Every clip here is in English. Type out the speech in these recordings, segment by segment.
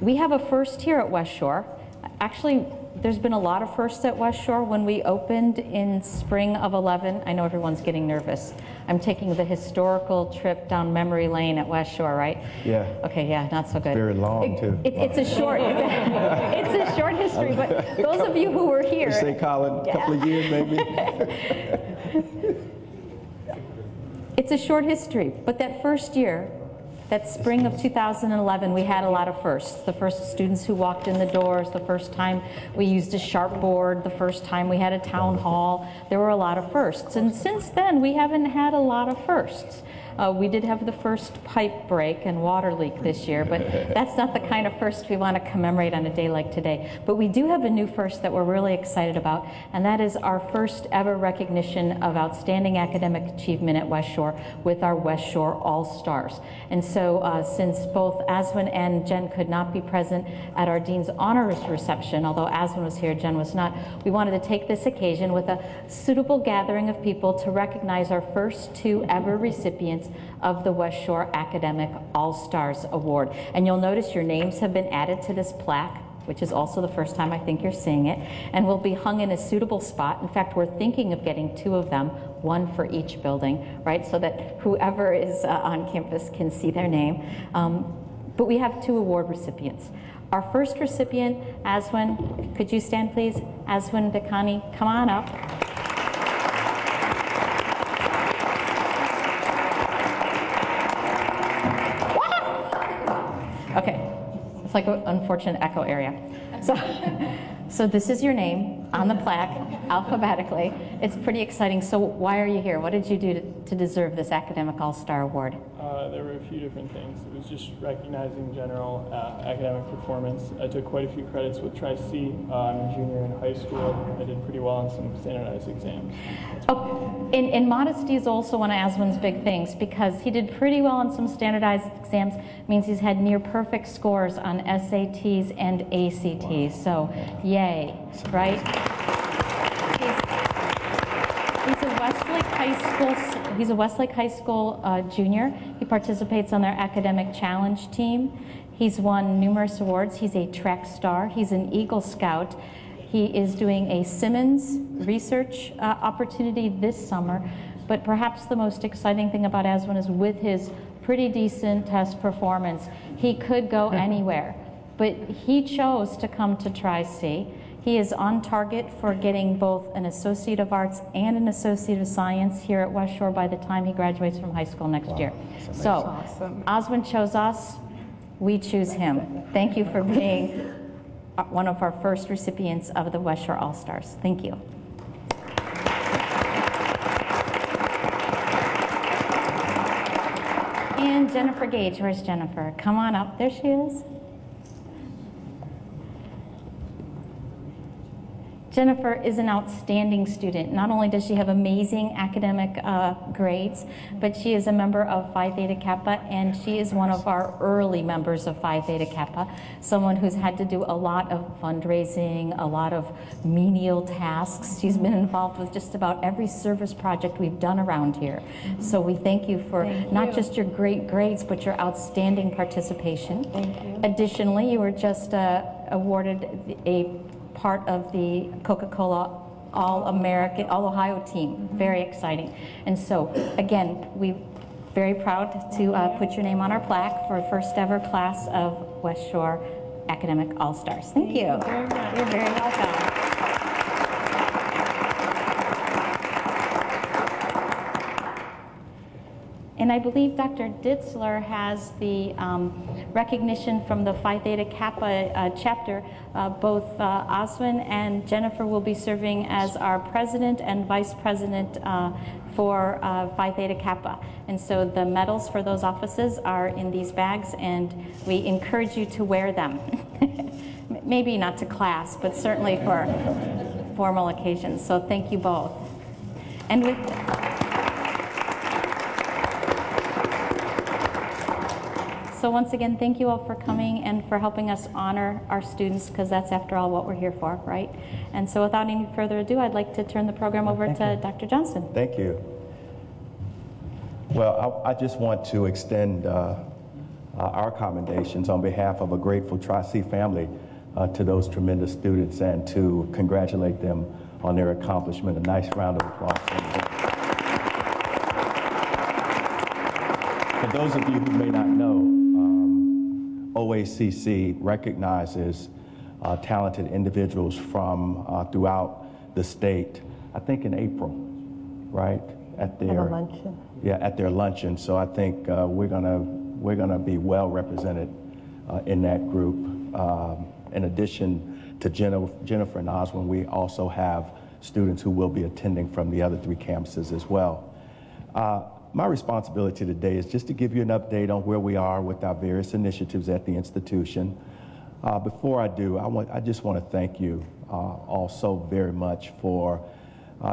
We have a first here at Westshore. Actually, there's been a lot of firsts at Westshore. When we opened in spring of 11, I know everyone's getting nervous. I'm taking the historical trip down memory lane at Westshore, right? Yeah. Okay, yeah, not so good. Very long, too. It's a short, it's a short history, but those of you who were here. You say, Colin, a couple of years maybe? It's a short history, but that first year, that spring of 2011, we had a lot of firsts. The first students who walked in the doors, the first time we used a sharpboard, the first time we had a town hall. There were a lot of firsts. And since then, we haven't had a lot of firsts. We did have the first pipe break and water leak this year, but that's not the kind of first we want to commemorate on a day like today. But we do have a new first that we're really excited about, and that is our first ever recognition of outstanding academic achievement at Westshore with our Westshore All-Stars. And so since both Aswin and Jen could not be present at our Dean's Honors reception, although Aswin was here, Jen was not, we wanted to take this occasion with a suitable gathering of people to recognize our first two ever recipients of the Westshore Academic All-Stars Award. And you'll notice your names have been added to this plaque, which is also the first time I think you're seeing it, and will be hung in a suitable spot. In fact, we're thinking of getting two of them, one for each building, right, so that whoever is on campus can see their name. But we have two award recipients. Our first recipient, Aswin, could you stand please? Aswin Dakani, come on up. Okay, it's like an unfortunate echo area. So this is your name on the plaque, alphabetically. It's pretty exciting. So why are you here? What did you do to deserve this Academic All-Star Award? There were a few different things. It was just recognizing general academic performance. I took quite a few credits with Tri-C. I'm a junior in high school. I did pretty well on some standardized exams. Oh, and modesty is also one of Aswin's big things, because he did pretty well on some standardized exams. It means he's had near perfect scores on SATs and ACTs. So, yay, right? He's a Westlake High School junior. He participates on their academic challenge team. He's won numerous awards. He's a track star. He's an Eagle Scout. He is doing a Simmons research opportunity this summer. But perhaps the most exciting thing about Aswin is with his pretty decent test performance, he could go anywhere. But he chose to come to Tri-C. He is on target for getting both an Associate of Arts and an Associate of Science here at Westshore by the time he graduates from high school next year. So, awesome. Aswin chose us, we choose him. Thank you for being one of our first recipients of the Westshore All-Stars. Thank you. And Jennifer Gage, where's Jennifer? Come on up, there she is. Jennifer is an outstanding student. Not only does she have amazing academic grades, but she is a member of Phi Theta Kappa, and she is one of our early members of Phi Theta Kappa, someone who's had to do a lot of fundraising, a lot of menial tasks. She's been involved with just about every service project we've done around here. So we thank you for not just your great grades, but your outstanding participation. Thank you. Additionally, you were just awarded a part of the Coca-Cola All-American, All-Ohio team. Very exciting. And so, again, we're very proud to put your name on our plaque for first ever class of Westshore Academic All-Stars. Thank you. Thank you very much. You're very welcome. And I believe Dr. Ditzler has the recognition from the Phi Theta Kappa chapter. Both Aswin and Jennifer will be serving as our president and vice president for Phi Theta Kappa. And so the medals for those offices are in these bags, and we encourage you to wear them. Maybe not to class, but certainly for formal occasions. So thank you both. And with So once again, thank you all for coming and for helping us honor our students, because that's, after all, what we're here for, right? And so without any further ado, I'd like to turn the program over to Dr. Johnson. Thank you. Well, I just want to extend our commendations on behalf of a grateful Tri-C family to those tremendous students and to congratulate them on their accomplishment. A nice round of applause. For those of you who may not know, OACC recognizes talented individuals from throughout the state, I think in April, right? At their luncheon. Yeah, at their luncheon. So I think we're gonna be well represented in that group. In addition to Jennifer and Oswin, we also have students who will be attending from the other 3 campuses as well. My responsibility today is just to give you an update on where we are with our various initiatives at the institution. Before I do, I just want to thank you all so very much for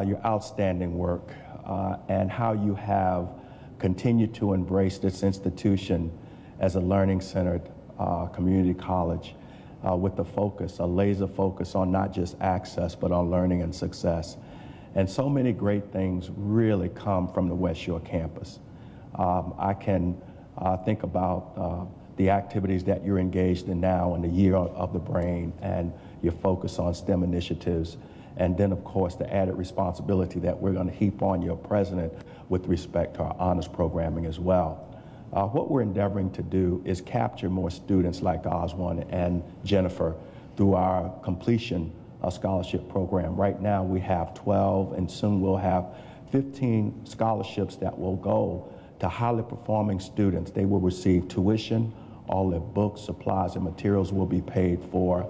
your outstanding work and how you have continued to embrace this institution as a learning-centered community college with a laser focus on not just access, but on learning and success. And so many great things really come from the Westshore campus. I can think about the activities that you're engaged in now in the Year of the Brain and your focus on STEM initiatives. And then, of course, the added responsibility that we're going to heap on your president with respect to our honors programming as well. What we're endeavoring to do is capture more students like Oswin and Jennifer through our completion scholarship program. Right now we have 12, and soon we'll have 15 scholarships that will go to highly performing students. They will receive tuition, all their books, supplies, and materials will be paid for,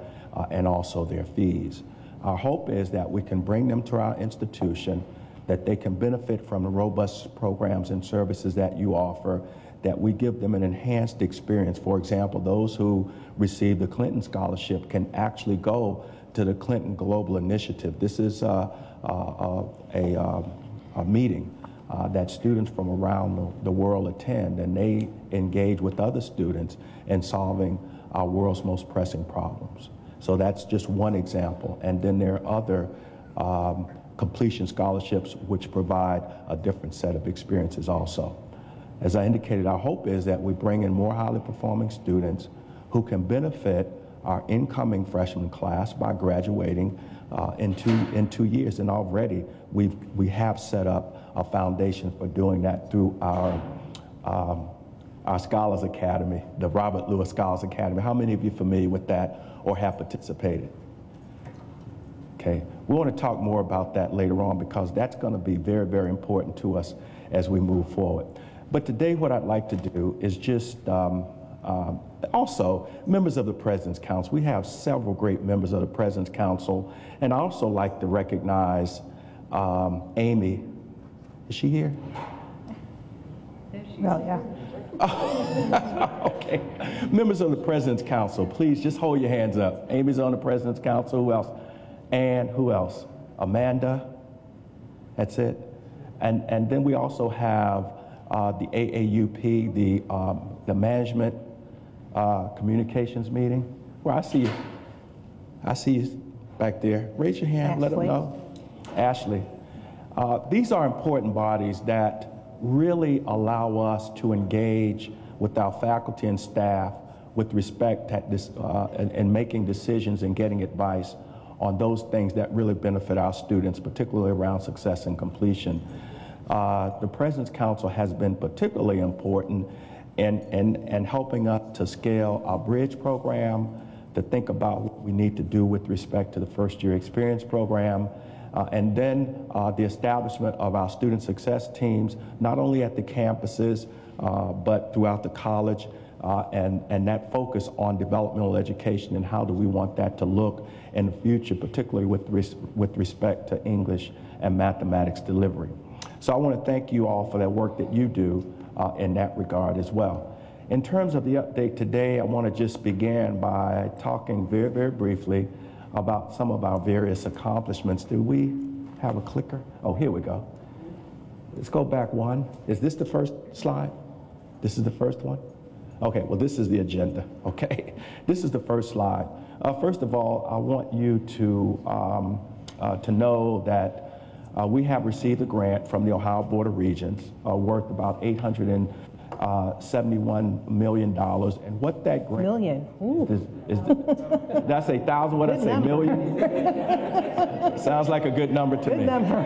and also their fees. Our hope is that we can bring them to our institution, that they can benefit from the robust programs and services that you offer, that we give them an enhanced experience. For example, those who receive the Clinton Scholarship can actually go to the Clinton Global Initiative. This is a meeting that students from around the world attend, and they engage with other students in solving our world's most pressing problems. So that's just one example. And then there are other completion scholarships which provide a different set of experiences also. As I indicated, our hope is that we bring in more highly performing students who can benefit our incoming freshman class by graduating in 2 years. And already we have set up a foundation for doing that through our Scholars Academy, the Robert Lewis Scholars Academy. How many of you are familiar with that or have participated? Okay, we want to talk more about that later on because that's going to be very, very important to us as we move forward. But today what I'd like to do is just also, members of the President's Council. We have several great members of the President's Council, and I also like to recognize Amy. Is she here? Well, yeah. Okay. Members of the President's Council, please just hold your hands up. Amy's on the President's Council. Who else? And who else? Amanda. That's it. And then we also have the AAUP, the management communications meeting. Well, I see you back there. Raise your hand. Let them know. Ashley. These are important bodies that really allow us to engage with our faculty and staff with respect to this and making decisions and getting advice on those things that really benefit our students, particularly around success and completion. The President's Council has been particularly important in helping us to scale our bridge program, to think about what we need to do with respect to the first year experience program, and then the establishment of our student success teams, not only at the campuses, but throughout the college, and that focus on developmental education and how do we want that to look in the future, particularly with respect to English and mathematics delivery. So I want to thank you all for that work that you do in that regard as well. In terms of the update today, I want to just begin by talking very, very briefly about some of our various accomplishments. Do we have a clicker? Oh, here we go. Let's go back one. Is this the first slide? This is the first one? Okay, well, this is the agenda, okay? This is the first slide. First of all, I want you to know that we have received a grant from the Ohio Board of Regents worth about $850,000 $71 million. And what that grant Million. Ooh. did I say thousand? What did I say, million? Sounds like a good number to me. Good number.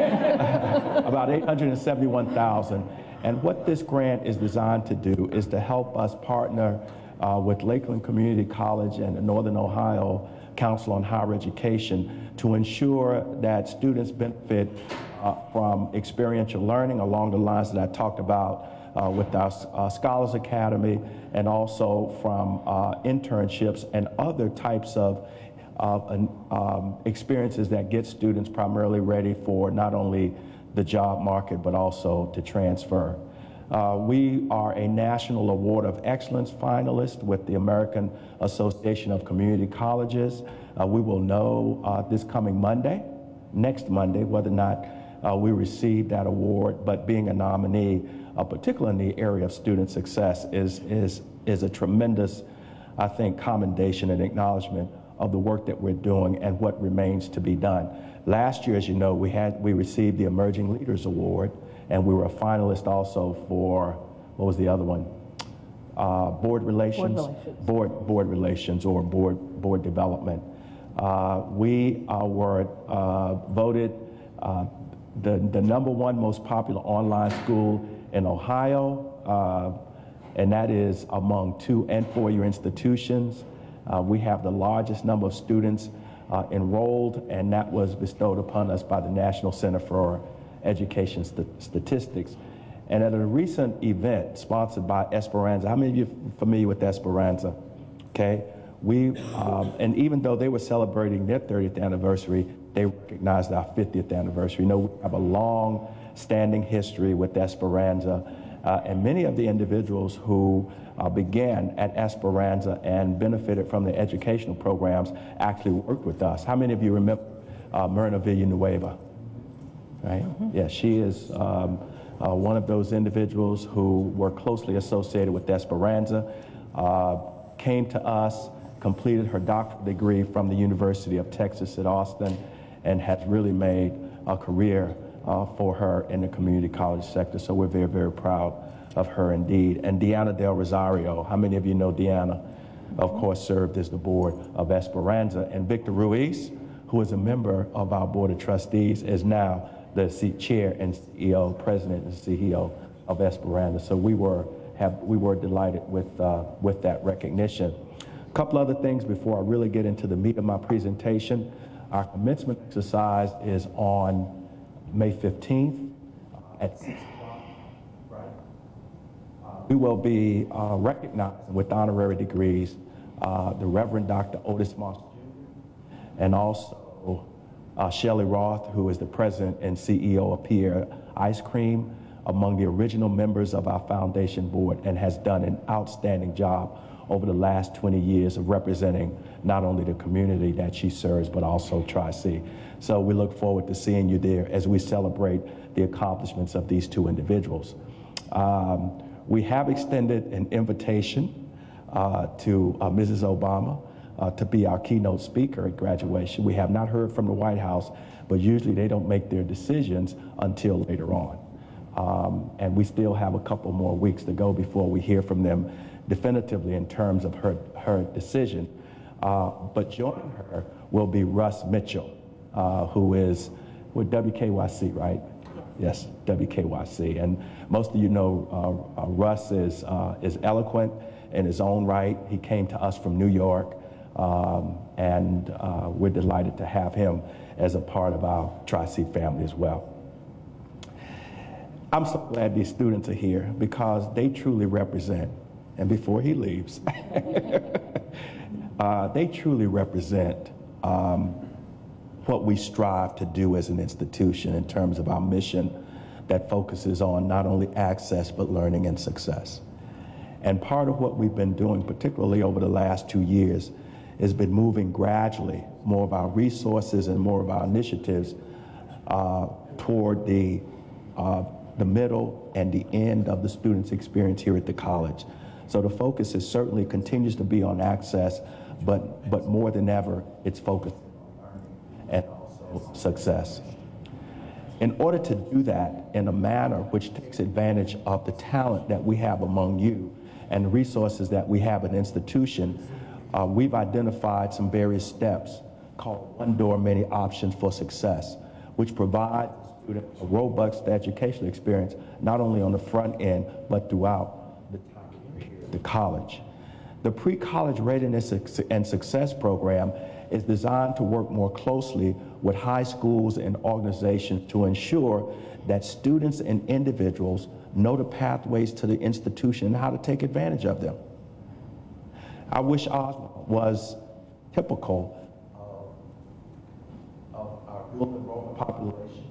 About 871,000. And what this grant is designed to do is to help us partner with Lakeland Community College and the Northern Ohio Council on Higher Education to ensure that students benefit from experiential learning along the lines that I talked about with our Scholars Academy, and also from internships and other types of experiences that get students primarily ready for not only the job market, but also to transfer. We are a National Award of Excellence finalist with the American Association of Community Colleges. We will know this coming Monday, next Monday, whether or not we receive that award, but being a nominee, particularly in the area of student success, is a tremendous, I think, commendation and acknowledgement of the work that we're doing and what remains to be done. Last year, as you know, we received the Emerging Leaders Award, and we were a finalist also for, what was the other one? Board relations. Board relations or board development. We were voted the #1 most popular online school in Ohio, and that is among 2- and 4-year institutions. We have the largest number of students enrolled, and that was bestowed upon us by the National Center for Education Statistics. And at a recent event sponsored by Esperanza, how many of you are familiar with Esperanza? Okay, and even though they were celebrating their 30th anniversary, they recognized our 50th anniversary. You know, we have a long-standing history with Esperanza, and many of the individuals who began at Esperanza and benefited from the educational programs actually worked with us. How many of you remember Myrna Villanueva? Right? Mm-hmm. Yeah, she is one of those individuals who were closely associated with Esperanza, came to us, completed her doctorate degree from the University of Texas at Austin, and has really made a career for her in the community college sector. So we're very, very proud of her indeed. And Deanna Del Rosario, how many of you know Deanna? Of course, served as the board of Esperanza. And Victor Ruiz, who is a member of our board of trustees, is now the chair and CEO, president and CEO of Esperanza. So we were delighted with that recognition. A couple other things before I really get into the meat of my presentation. Our commencement exercise is on May 15th at 6 o'clock. We will be recognizing with honorary degrees the Reverend Dr. Otis Moss Jr. and also Shelley Roth, who is the president and CEO of Pierre Ice Cream, among the original members of our foundation board, and has done an outstanding job over the last 20 years of representing not only the community that she serves, but also Tri-C. So we look forward to seeing you there as we celebrate the accomplishments of these two individuals. We have extended an invitation to Mrs. Obama to be our keynote speaker at graduation. We have not heard from the White House, but usually they don't make their decisions until later on. And we still have a couple more weeks to go before we hear from them definitively in terms of her decision. But joining her will be Russ Mitchell, who is with WKYC, right? Yes, WKYC. And most of you know Russ is eloquent in his own right. He came to us from New York, and we're delighted to have him as a part of our Tri-C family as well. I'm so glad these students are here because they truly represent, and before he leaves, they truly represent what we strive to do as an institution in terms of our mission that focuses on not only access, but learning and success. And part of what we've been doing, particularly over the last 2 years, has been moving gradually more of our resources and more of our initiatives toward the middle and the end of the student's experience here at the college. So the focus is certainly continues to be on access, but more than ever, it's focused on learning and also success. In order to do that in a manner which takes advantage of the talent that we have among you and the resources that we have in the institution, we've identified some various steps called One Door, Many Options for Success, which provide students a robust educational experience, not only on the front end, but throughout the time here at the college. The Pre-College Readiness and Success Program is designed to work more closely with high schools and organizations to ensure that students and individuals know the pathways to the institution and how to take advantage of them. I wish Oswald was typical of our dual enrollment population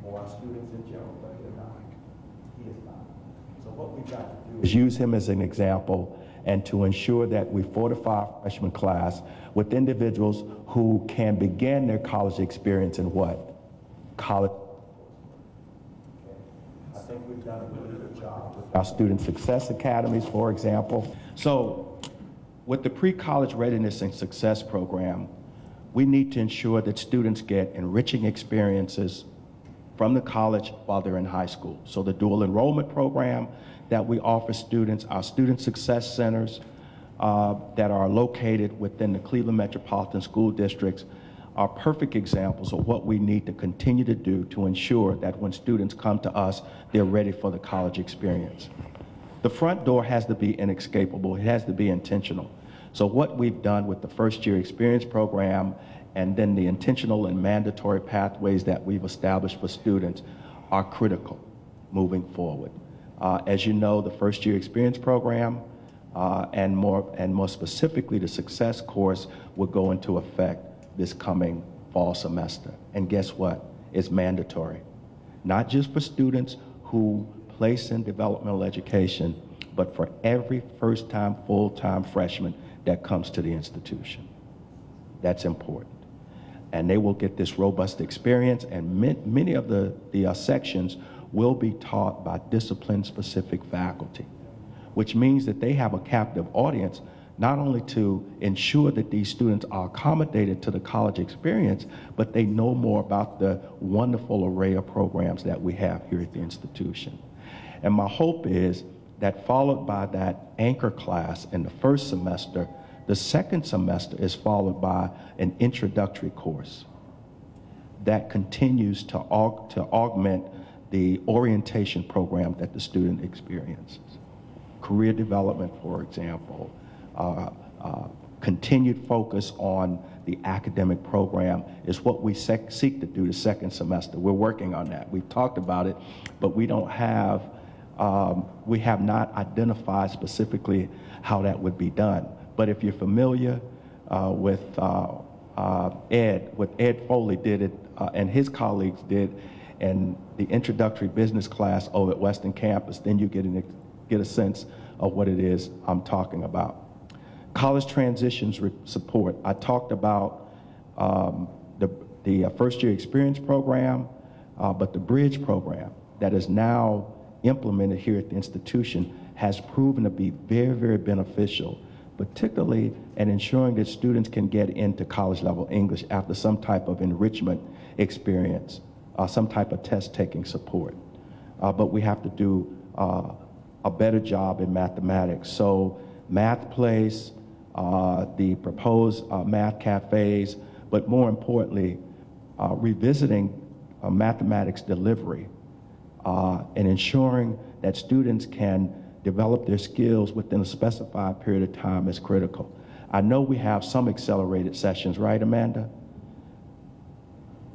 or our students in general, but they're not. He is not. So what we've got to do is use him as an example and to ensure that we fortify our freshman class with individuals who can begin their college experience in what? College. I think we've done a really good job with our Student Success Academies, for example. So with the Pre-College Readiness and Success Program, we need to ensure that students get enriching experiences from the college while they're in high school. So the dual enrollment program that we offer students, our student success centers that are located within the Cleveland Metropolitan School Districts are perfect examples of what we need to continue to do to ensure that when students come to us, they're ready for the college experience. The front door has to be inescapable. It has to be intentional. So what we've done with the first year experience program and then the intentional and mandatory pathways that we've established for students are critical moving forward. As you know, the first year experience program and more specifically the success course will go into effect this coming fall semester. And guess what? It's mandatory. Not just for students who place in developmental education, but for every first-time, full-time freshman that comes to the institution. That's important. And they will get this robust experience, and many of the sections will be taught by discipline-specific faculty, which means that they have a captive audience, not only to ensure that these students are accommodated to the college experience, but they know more about the wonderful array of programs that we have here at the institution. And my hope is that followed by that anchor class in the first semester, the second semester is followed by an introductory course that continues to augment the orientation program that the student experiences. Career development, for example, continued focus on the academic program is what we seek to do the second semester. We're working on that. We've talked about it, but we don't have, we have not identified specifically how that would be done. But if you're familiar with Ed, what Ed Foley did it, and his colleagues did in the introductory business class over at Western Campus, then you get a sense of what it is I'm talking about. College transitions support. I talked about the first year experience program, but the bridge program that is now implemented here at the institution has proven to be very, very beneficial, particularly in ensuring that students can get into college level English after some type of enrichment experience, some type of test taking support. But we have to do a better job in mathematics. So Math Place, the proposed math cafes, but more importantly, revisiting mathematics delivery and ensuring that students can develop their skills within a specified period of time is critical. I know we have some accelerated sessions, right, Amanda?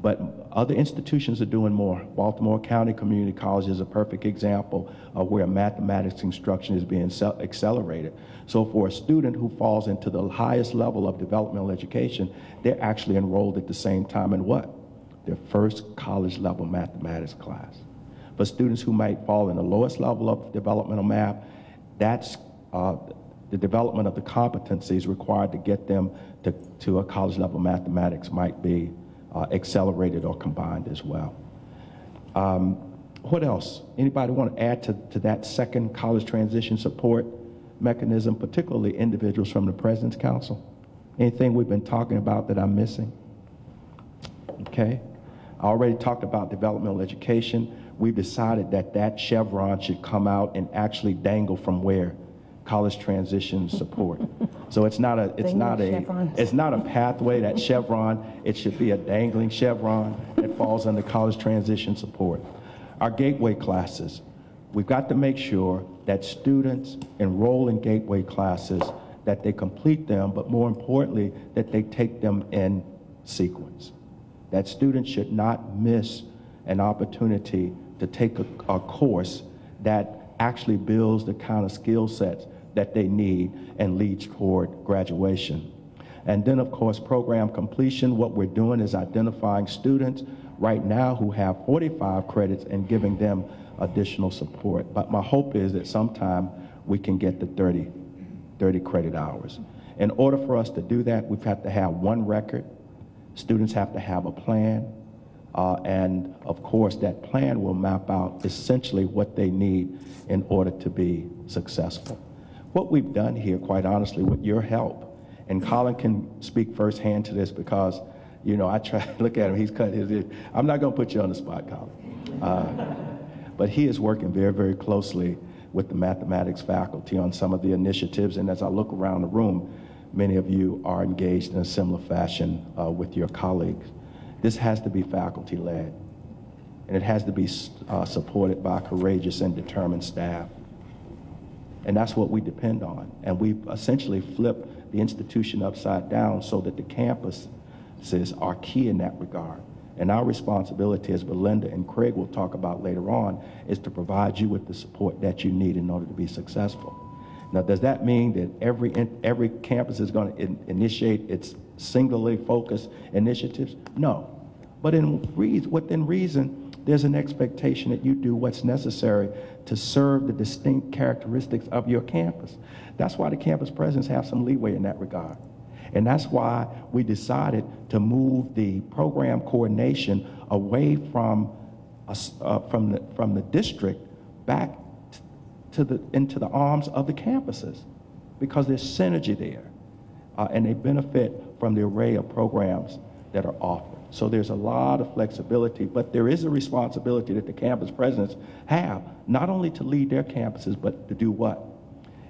But other institutions are doing more. Baltimore County Community College is a perfect example of where mathematics instruction is being accelerated. So for a student who falls into the highest level of developmental education, they're actually enrolled at the same time in what? Their first college level mathematics class. For students who might fall in the lowest level of developmental math, that's the development of the competencies required to get them to a college level mathematics might be accelerated or combined as well. What else? Anybody want to add to that second college transition support mechanism, particularly individuals from the President's Council? Anything we've been talking about that I'm missing? Okay. I already talked about developmental education. We've decided that that chevron should come out and actually dangle from where? College transition support. So it's not a pathway, that chevron. It should be a dangling chevron that falls under college transition support. Our gateway classes, we've got to make sure that students enroll in gateway classes, that they complete them, but more importantly, that they take them in sequence. That students should not miss an opportunity to take a course that actually builds the kind of skill sets that they need and leads toward graduation. And then, of course, program completion. What we're doing is identifying students right now who have 45 credits and giving them additional support. But my hope is that sometime we can get to 30 credit hours. In order for us to do that, we've had to have one record. Students have to have a plan. And of course, that plan will map out essentially what they need in order to be successful. What we've done here, quite honestly, with your help, and Colin can speak firsthand to this because, you know, I try to look at him, he's cut his ear. I'm not gonna put you on the spot, Colin. But he is working very, very closely with the mathematics faculty on some of the initiatives, and as I look around the room, many of you are engaged in a similar fashion with your colleagues. This has to be faculty-led, and it has to be supported by courageous and determined staff. And that's what we depend on. And we've essentially flipped the institution upside down so that the campuses are key in that regard. And our responsibility, as Belinda and Craig will talk about later on, is to provide you with the support that you need in order to be successful. Now, does that mean that every campus is going to initiate its singularly focused initiatives? No. But within reason, there's an expectation that you do what's necessary to serve the distinct characteristics of your campus. That's why the campus presidents have some leeway in that regard. And that's why we decided to move the program coordination away from the district back into the arms of the campuses, because there's synergy there, and they benefit from the array of programs that are offered. So there's a lot of flexibility, but there is a responsibility that the campus presidents have, not only to lead their campuses, but to do what?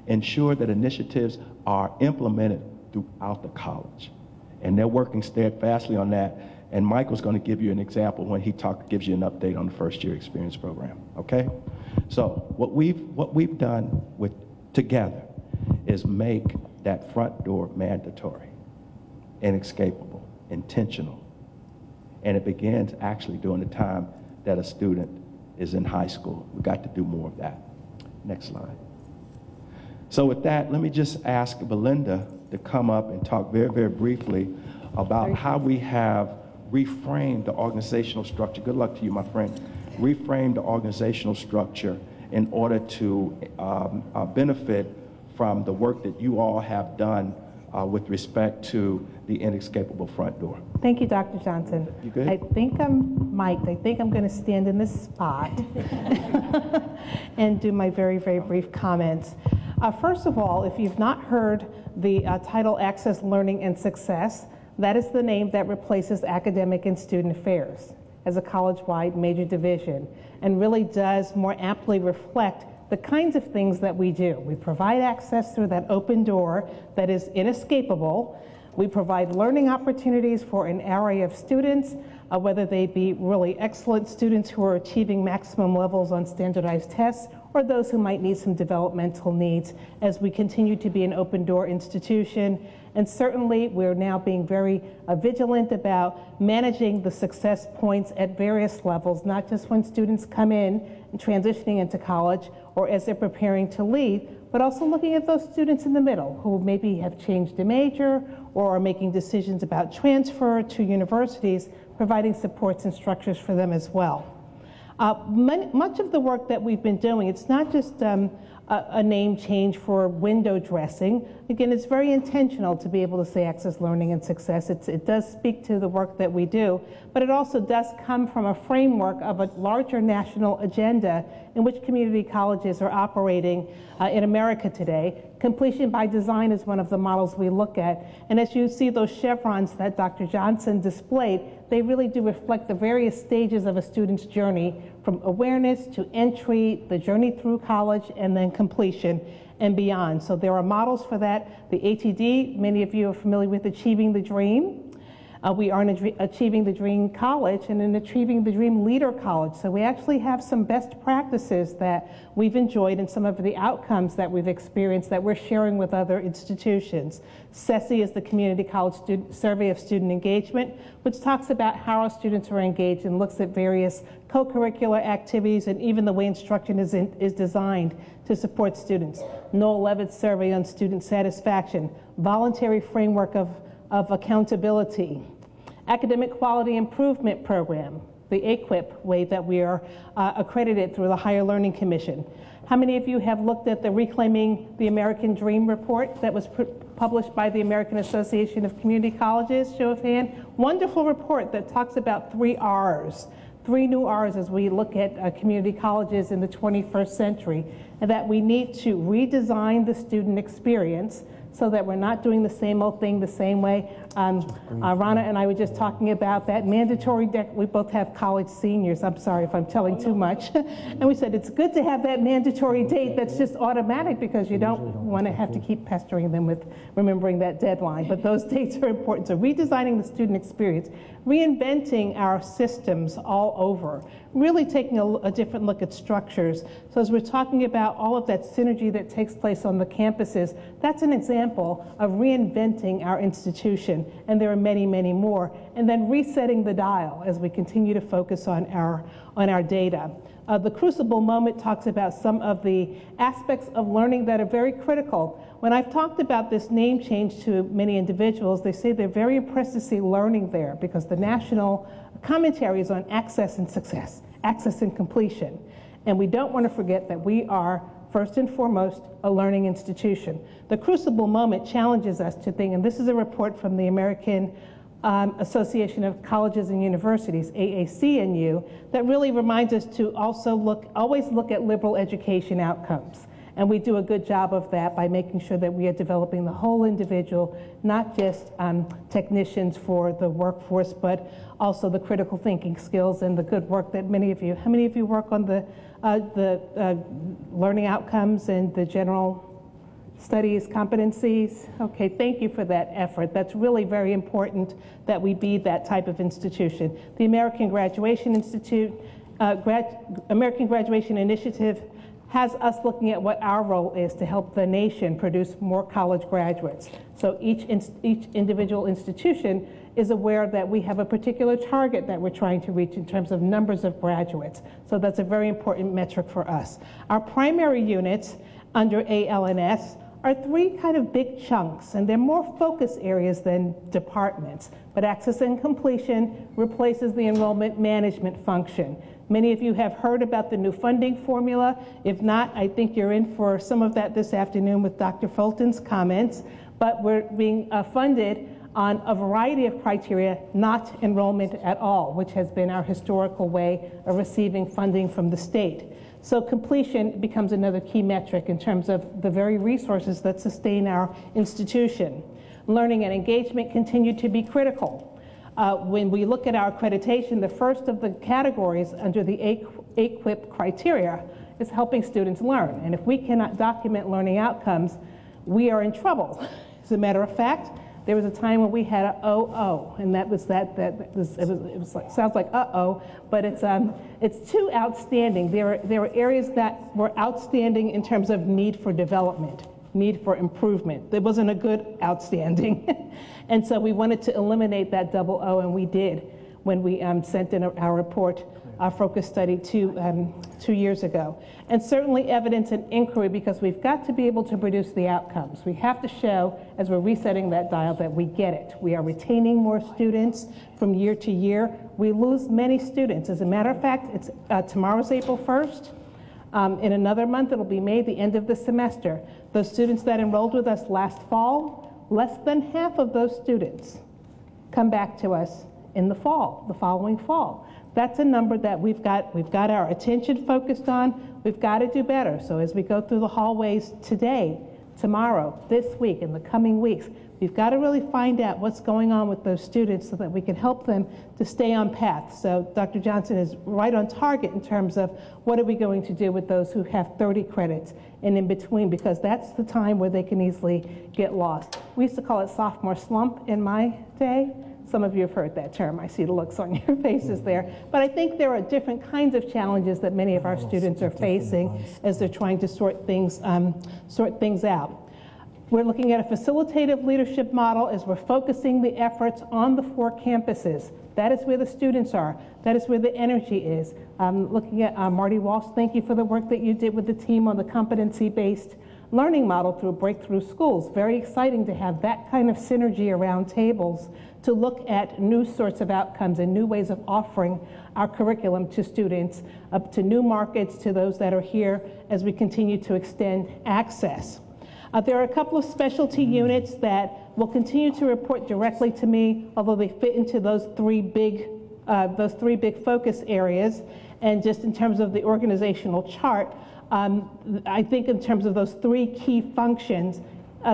Ensure that initiatives are implemented throughout the college. And they're working steadfastly on that. And Michael's going to give you an example when he gives you an update on the first year experience program, okay? So what we've done together is make that front door mandatory, inescapable, intentional. And it begins actually during the time that a student is in high school. We've got to do more of that. Next slide. So with that, let me just ask Belinda to come up and talk very, very briefly about how we have reframed the organizational structure. Good luck to you, my friend. Reframed the organizational structure in order to benefit from the work that you all have done with respect to the inescapable front door. Thank you, Dr. Johnson. You good? I think I'm mic'd. I think I'm going to stand in this spot and do my very, very brief comments. First of all, if you've not heard the title Access, Learning, and Success, that is the name that replaces Academic and Student Affairs as a college-wide major division, and really does more amply reflect the kinds of things that we do. We provide access through that open door that is inescapable. We provide learning opportunities for an array of students, whether they be really excellent students who are achieving maximum levels on standardized tests, or those who might need some developmental needs, as we continue to be an open door institution. And certainly we're now being very vigilant about managing the success points at various levels, not just when students come in and transitioning into college or as they're preparing to leave, but also looking at those students in the middle who maybe have changed a major or are making decisions about transfer to universities, providing supports and structures for them as well. Much of the work that we've been doing, it's not just a name change for window dressing. Again, it's very intentional to be able to say access, learning, and success. It does speak to the work that we do, but it also does come from a framework of a larger national agenda in which community colleges are operating in America today. Completion by design is one of the models we look at. And as you see those chevrons that Dr. Johnson displayed, they really do reflect the various stages of a student's journey, from awareness to entry, the journey through college, and then completion and beyond. So there are models for that. The ATD, many of you are familiar with Achieving the Dream. We are in Achieving the Dream College and in Achieving the Dream Leader College. So we actually have some best practices that we've enjoyed and some of the outcomes that we've experienced that we're sharing with other institutions. CESI is the Community College Survey of Student Engagement, which talks about how our students are engaged and looks at various co-curricular activities and even the way instruction is designed to support students. Noel Levitt's Survey on Student Satisfaction, Voluntary Framework of Accountability, Academic Quality Improvement Program, the AQUIP way that we are accredited through the Higher Learning Commission. How many of you have looked at the Reclaiming the American Dream report that was published by the American Association of Community Colleges? Show of hand. Wonderful report that talks about 3 R's, 3 new R's as we look at community colleges in the 21st century, and that we need to redesign the student experience so that we're not doing the same old thing the same way. Rana and I were just talking about that mandatory we both have college seniors. I'm sorry if I'm telling too much. And we said it's good to have that mandatory date that's just automatic because you don't want to have to keep pestering them with remembering that deadline. But those dates are important. So redesigning the student experience, reinventing our systems all over, really taking a different look at structures. So as we're talking about all of that synergy that takes place on the campuses, that's an example of reinventing our institution. And there are many, many more. And then resetting the dial as we continue to focus on our data. The Crucible moment talks about some of the aspects of learning that are very critical. When I've talked about this name change to many individuals, they say they're very impressed to see learning there because the national commentary is on access and success, access and completion. And we don't want to forget that we are, first and foremost, a learning institution. The Crucible moment challenges us to think, and this is a report from the American Association of Colleges and Universities, AAC&U, that really reminds us to also always look at liberal education outcomes. And we do a good job of that by making sure that we are developing the whole individual, not just technicians for the workforce, but also the critical thinking skills and the good work that many of you, how many of you work on the learning outcomes and the general studies competencies? Okay, thank you for that effort. That's really very important that we be that type of institution. The American Graduation Institute, American Graduation Initiative has us looking at what our role is to help the nation produce more college graduates. So each individual institution is aware that we have a particular target that we're trying to reach in terms of numbers of graduates. So that's a very important metric for us. Our primary units under ALNS are 3 kind of big chunks, and they're more focus areas than departments. But access and completion replaces the enrollment management function. Many of you have heard about the new funding formula. If not, I think you're in for some of that this afternoon with Dr. Fulton's comments. But we're being funded on a variety of criteria, not enrollment at all, which has been our historical way of receiving funding from the state. So completion becomes another key metric in terms of the very resources that sustain our institution. Learning and engagement continue to be critical. When we look at our accreditation, the first of the categories under the AQUIP criteria is helping students learn. And if we cannot document learning outcomes, we are in trouble. As a matter of fact, there was a time when we had an OO, and it sounds like uh-oh, but it's too outstanding. There are areas that were outstanding in terms of need for development, need for improvement. There wasn't a good outstanding. And so we wanted to eliminate that double O, and we did when we sent in our report, our focus study 2 years ago. And certainly evidence and inquiry, because we've got to be able to produce the outcomes. We have to show, as we're resetting that dial, that we get it. We are retaining more students from year to year. We lose many students. As a matter of fact, it's tomorrow's April 1st. In another month, it'll be May, the end of the semester. Those students that enrolled with us last fall, less than half of those students come back to us in the fall, the following fall. That's a number that we've got our attention focused on. We've got to do better. So as we go through the hallways today, tomorrow, this week, in the coming weeks, we've got to really find out what's going on with those students so that we can help them to stay on path. So Dr. Johnson is right on target in terms of what are we going to do with those who have 30 credits and in between, because that's the time where they can easily get lost. We used to call it sophomore slump in my day. Some of you have heard that term. I see the looks on your faces there. But I think there are different kinds of challenges that many of our students are facing as they're trying to sort things out. We're looking at a facilitative leadership model as we're focusing the efforts on the 4 campuses. That is where the students are. That is where the energy is. Looking at Marty Walsh, thank you for the work that you did with the team on the competency-based learning model through Breakthrough Schools. Very exciting to have that kind of synergy around tables to look at new sorts of outcomes and new ways of offering our curriculum to students, up to new markets, to those that are here as we continue to extend access. There are a couple of specialty units that will continue to report directly to me, although they fit into those three big focus areas. And just in terms of the organizational chart, I think in terms of those 3 key functions,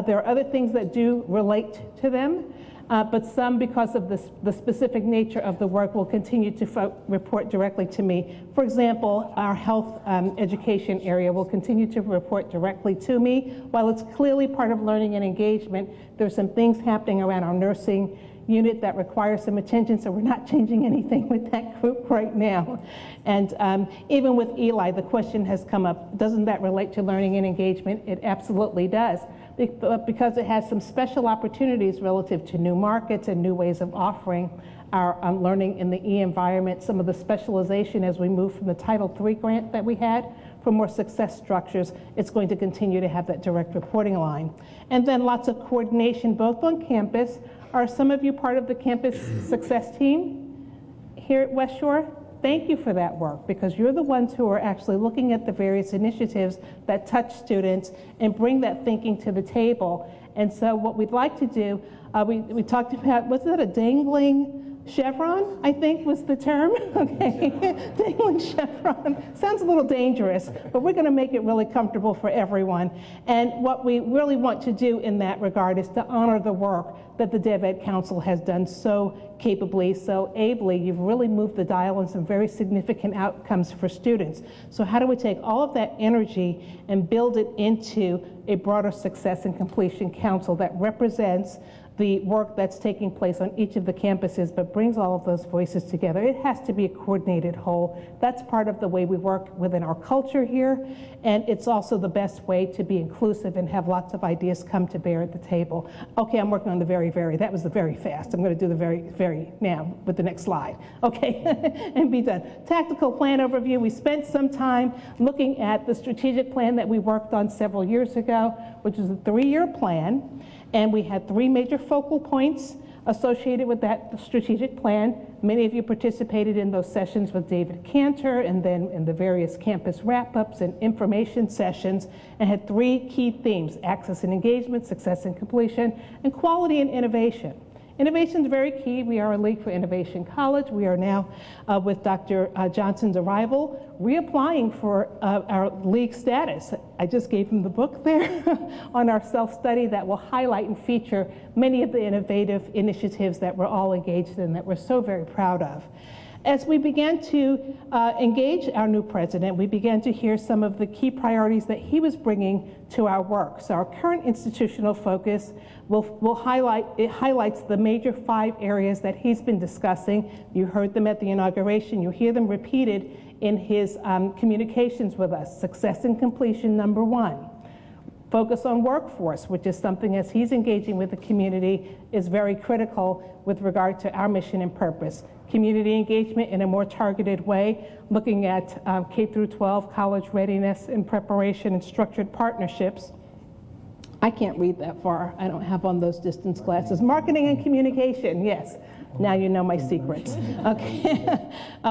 there are other things that do relate to them, but some, because of the specific nature of the work, will continue to report directly to me. For example, our health education area will continue to report directly to me. While it's clearly part of learning and engagement, there's some things happening around our nursing unit that requires some attention, so we're not changing anything with that group right now. And even with Eli, the question has come up, doesn't that relate to learning and engagement? It absolutely does, but because it has some special opportunities relative to new markets and new ways of offering our learning in the E-environment, some of the specialization as we move from the Title III grant that we had for more success structures, it's going to continue to have that direct reporting line. And then lots of coordination both on campus. Are some of you part of the campus success team here at Westshore? Thank you for that work, because you're the ones who are actually looking at the various initiatives that touch students and bring that thinking to the table. And so what we'd like to do, we talked about, was that a dangling chevron, I think was the term? Okay, dangling chevron. Sounds a little dangerous, but we're going to make it really comfortable for everyone. And what we really want to do in that regard is to honor the work that the DevEd Council has done so capably, so ably. You've really moved the dial on some very significant outcomes for students. So how do we take all of that energy and build it into a broader Success and Completion Council that represents the work that's taking place on each of the campuses, but brings all of those voices together? It has to be a coordinated whole. That's part of the way we work within our culture here, and it's also the best way to be inclusive and have lots of ideas come to bear at the table. Okay, I'm working on the very, that was the very fast. I'm going to do the very now with the next slide. Okay, and be done. Tactical plan overview. We spent some time looking at the strategic plan that we worked on several years ago, which is a 3-year plan. And we had 3 major focal points associated with that strategic plan. Many of you participated in those sessions with David Cantor, and then in the various campus wrap-ups and information sessions, and had 3 key themes: access and engagement, success and completion, and quality and innovation. Innovation is very key. We are a League for Innovation College. We are now, with Dr. Johnson's arrival, reapplying for our league status. I just gave him the book there on our self-study that will highlight and feature many of the innovative initiatives that we're all engaged in, that we're so very proud of. As we began to engage our new president, we began to hear some of the key priorities that he was bringing to our work. So our current institutional focus highlights the major 5 areas that he's been discussing. You heard them at the inauguration. You hear them repeated in his communications with us. Success and completion, number 1. Focus on workforce, which is something, as he's engaging with the community, is very critical with regard to our mission and purpose. Community engagement in a more targeted way, looking at K through 12 college readiness and preparation and structured partnerships. I can't read that far. I don't have on those distance glasses. Marketing and communication, yes. Now you know my secrets. Okay.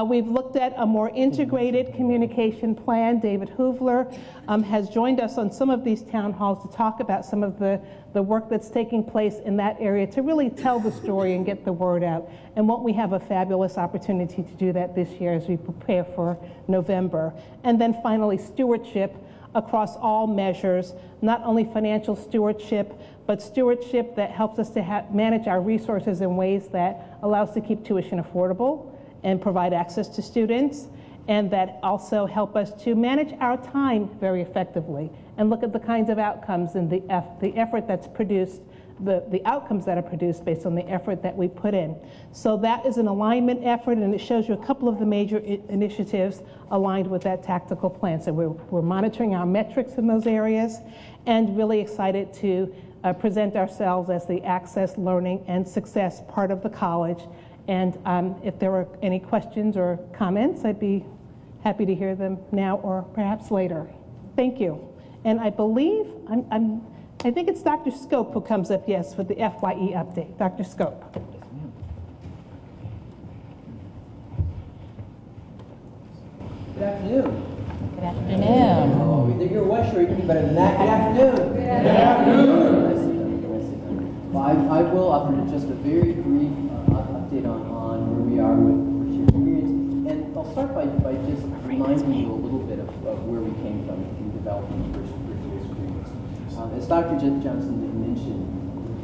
We've looked at a more integrated communication plan. David Hoovler has joined us on some of these town halls to talk about some of the work that's taking place in that area to really tell the story and get the word out. And won't we have a fabulous opportunity to do that this year as we prepare for November. And then finally, stewardship across all measures, not only financial stewardship, but stewardship that helps us to manage our resources in ways that allow us to keep tuition affordable and provide access to students, and that also help us to manage our time very effectively and look at the kinds of outcomes and the effort that's produced, the outcomes that are produced based on the effort that we put in. So that is an alignment effort, and it shows you a couple of the major initiatives aligned with that tactical plan. So we're monitoring our metrics in those areas, and really excited to present ourselves as the access, learning, and success part of the college. And if there were any questions or comments, I'd be happy to hear them now or perhaps later. Thank you. And I believe, I think it's Dr. Scope who comes up, yes, for the FYE update. Dr. Scope. Good afternoon. Good afternoon. Oh, we think you're Westshore, you can be better than that. Good afternoon. Good afternoon. Well, I will offer just a very brief update on where we are with first-year experience. And I'll start by just reminding you a little bit of where we came from in developing first-year experience. As Dr. Johnson mentioned,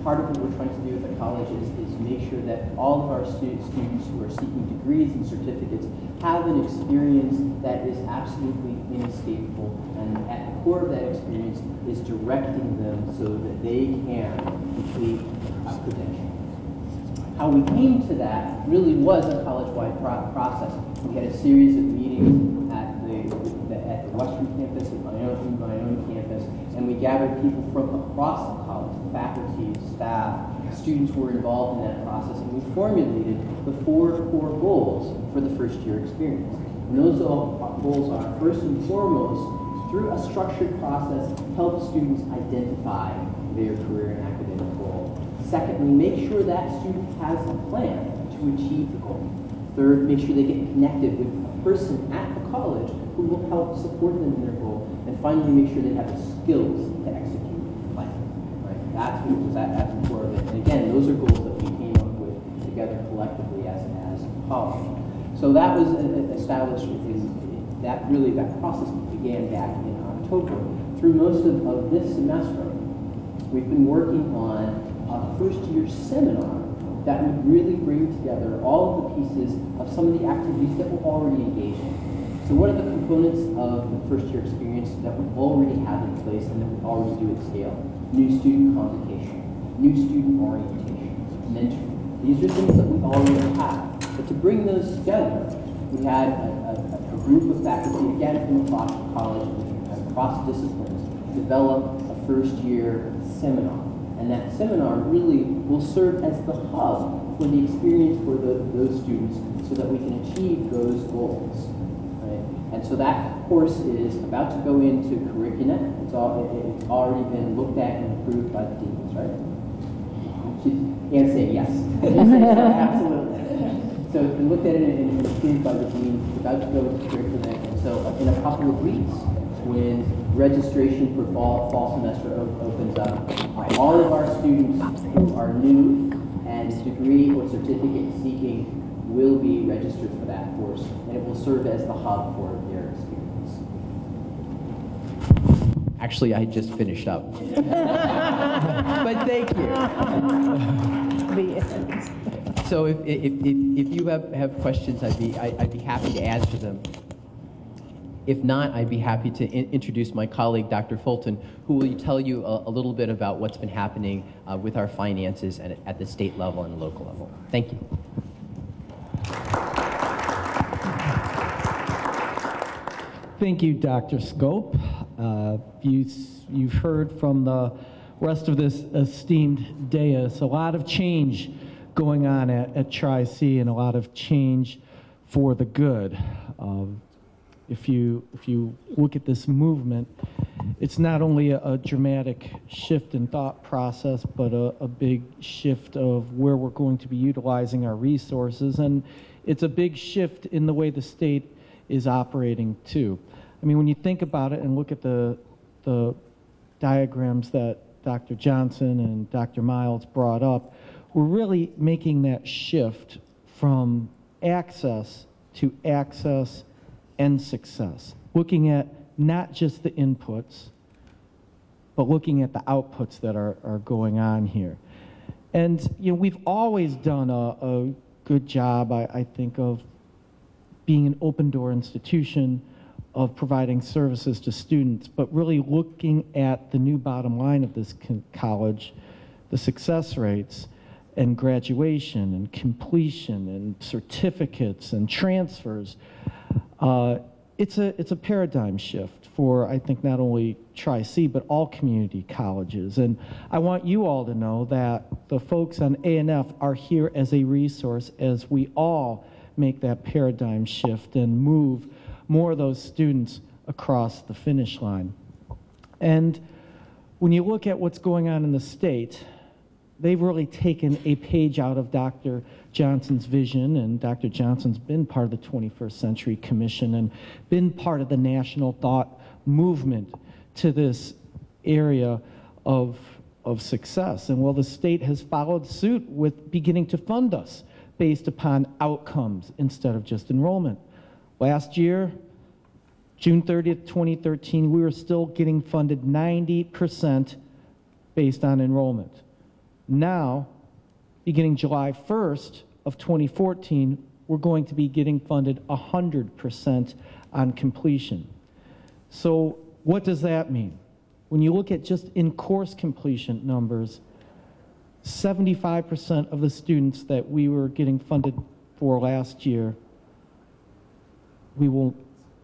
part of what we're trying to do at the college is make sure that all of our students who are seeking degrees and certificates have an experience that is absolutely inescapable, and at the core of that experience is directing them so that they can complete a credential. How we came to that really was a college-wide process. We had a series of meetings at the Western campus, at my own campus, and we gathered people from across the college, faculty, staff, students who were involved in that process, and we formulated the four core goals for the first year experience. And those goals are, first and foremost, through a structured process, help students identify their career and academic goal. Secondly, make sure that student has a plan to achieve the goal. Third, make sure they get connected with a person at the college who will help support them in their goal. And finally, make sure they have the skills to execute the plan. Right? That's what was at the core of it. And again, those are goals that we came up with together collectively as a college. So that was established that process began back in October. Through most of this semester, we've been working on a first-year seminar that would really bring together all of the pieces of some of the activities that we're already engaged in. So what are the components of the first-year experience that we already have in place and that we already do at scale? New student convocation, new student orientation, mentoring. These are things that we already have. But to bring those together, we had a group of faculty, again from across the college, across disciplines, develop a first-year seminar. And that seminar really will serve as the hub for the experience for those students so that we can achieve those goals. Right? And so that course is about to go into curriculum. It's already been looked at and approved by the deans, right? Anne say yes. Absolutely. So it's been looked at and approved by the deans. It's about to go into curriculum. And so in a couple of weeks, when registration for fall semester opens up, all of our students who are new and degree or certificate seeking will be registered for that course, and it will serve as the hub for their experience. Actually, I just finished up. But thank you. So if you have questions, I'd be happy to answer them. If not, I'd be happy to introduce my colleague, Dr. Fulton, who will tell you a little bit about what's been happening with our finances at the state level and local level. Thank you. Thank you, Dr. Scope. You've heard from the rest of this esteemed dais a lot of change going on at Tri-C and a lot of change for the good. If you look at this movement, it's not only a dramatic shift in thought process, but a big shift of where we're going to be utilizing our resources. And it's a big shift in the way the state is operating too. I mean, when you think about it and look at the diagrams that Dr. Johnson and Dr. Miles brought up, we're really making that shift from access to access and success, looking at not just the inputs, but looking at the outputs that are going on here. And you know, we've always done a good job, I think, of being an open door institution, of providing services to students, but really looking at the new bottom line of this college, the success rates and graduation and completion and certificates and transfers. It's a paradigm shift for, I think, not only Tri-C, but all community colleges. And I want you all to know that the folks on A&F are here as a resource as we all make that paradigm shift and move more of those students across the finish line. And when you look at what's going on in the state, they've really taken a page out of Dr. Johnson's vision, and Dr. Johnson's been part of the 21st Century Commission and been part of the national thought movement to this area of success. And well, the state has followed suit with beginning to fund us based upon outcomes instead of just enrollment. Last year, June 30th, 2013, we were still getting funded 90% based on enrollment. Now, beginning July 1st of 2014, we're going to be getting funded 100% on completion. So what does that mean? When you look at just in-course completion numbers, 75% of the students that we were getting funded for last year, only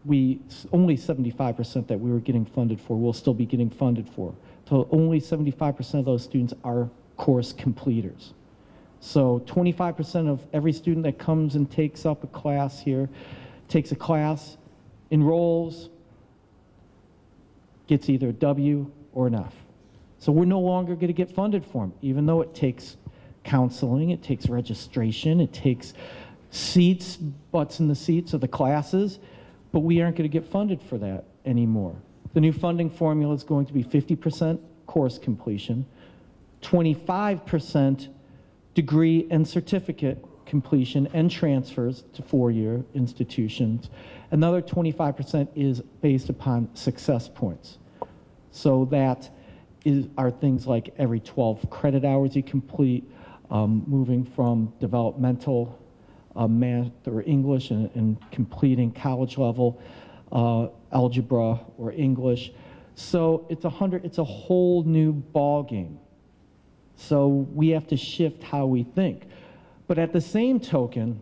75% that we were getting funded for, we'll still be getting funded for. So only 75% of those students are course completers. So 25% of every student that comes and takes up a class here, takes a class, enrolls, gets either a W or an F. So we're no longer going to get funded for them, even though it takes counseling, it takes registration, it takes seats, butts in the seats of the classes, but we aren't going to get funded for that anymore. The new funding formula is going to be 50% course completion, 25% degree and certificate completion and transfers to four-year institutions. Another 25% is based upon success points. So that are things like every 12 credit hours you complete, moving from developmental math or English and completing college level algebra or English. So it's a whole new ball game. So we have to shift how we think. But at the same token,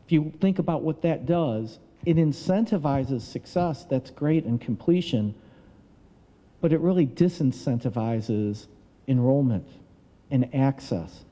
if you think about what that does, it incentivizes success, that's great, and completion, but it really disincentivizes enrollment and access.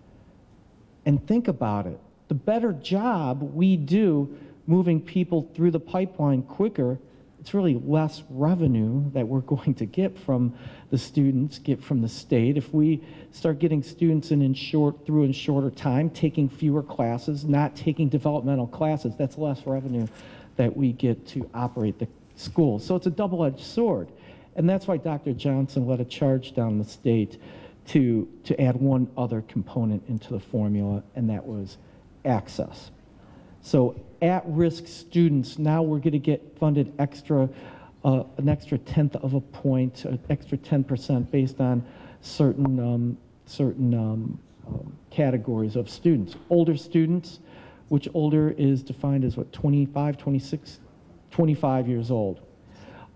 And think about it. The better job we do moving people through the pipeline quicker, it's really less revenue that we're going to get from the students, get from the state. If we start getting students through in shorter time, taking fewer classes, not taking developmental classes, that's less revenue that we get to operate the school. So it's a double-edged sword. And that's why Dr. Johnson led a charge down the state to add one other component into the formula, and that was access. So at-risk students, now we're going to get funded an extra 1/10 of a point, an extra 10% based on certain categories of students. Older students, which older is defined as what, 25, 26, 25 years old.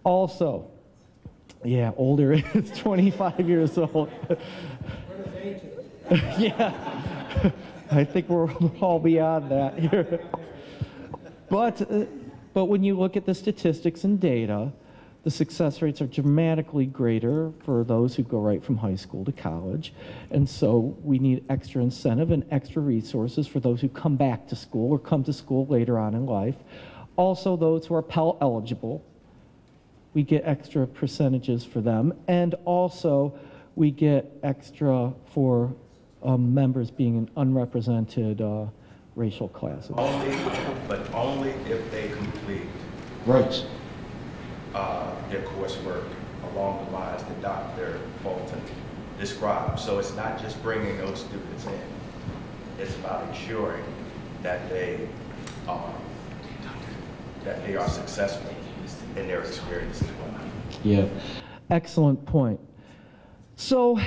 Also, yeah, older is 25 years old. Yeah, I think we're all beyond that here. But when you look at the statistics and data, the success rates are dramatically greater for those who go right from high school to college. And so we need extra incentive and extra resources for those who come back to school or come to school later on in life. Also those who are Pell eligible. we get extra percentages for them, and also we get extra for members being in unrepresented racial classes. But only if they complete Right. their coursework along the lines that Dr. Fulton described. So it's not just bringing those students in. It's about ensuring that they are successful in their experience as well. Yeah, excellent point. So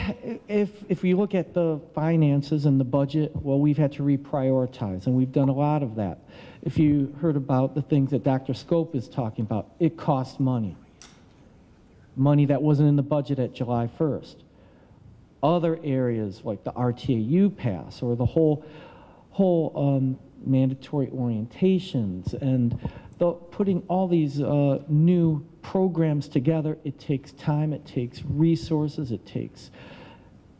if we look at the finances and the budget, well, we've had to reprioritize, and we've done a lot of that. If you heard about the things that Dr. Scope is talking about, it costs money. Money that wasn't in the budget at July 1st. Other areas like the RTAU pass or the whole mandatory orientations and putting all these new programs together, it takes time, it takes resources, it takes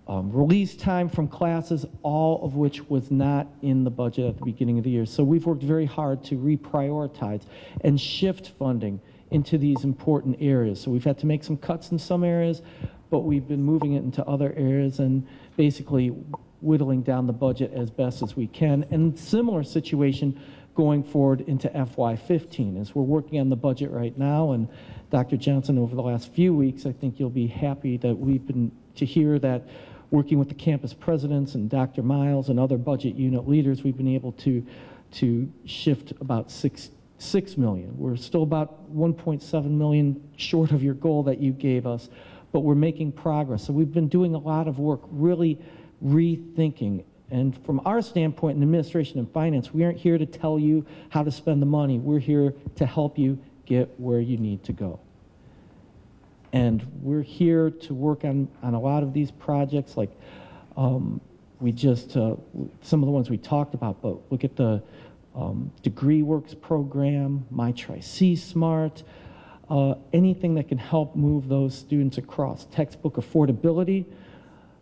release time from classes, all of which was not in the budget at the beginning of the year. So we've worked very hard to reprioritize and shift funding into these important areas. So we've had to make some cuts in some areas, but we've been moving it into other areas and basically whittling down the budget as best as we can. And similar situation going forward into FY15 as we're working on the budget right now. And Dr. Johnson, over the last few weeks, I think you'll be happy that we've been to hear that working with the campus presidents and Dr. Miles and other budget unit leaders, we've been able to shift about $6 million. We're still about 1.7 million short of your goal that you gave us, but we're making progress. So we've been doing a lot of work, really rethinking. And from our standpoint in administration and finance, we aren't here to tell you how to spend the money. We're here to help you get where you need to go. And we're here to work on a lot of these projects, like we just, some of the ones we talked about, but look at the Degree Works program, My Tri-C Smart, anything that can help move those students across. Textbook affordability.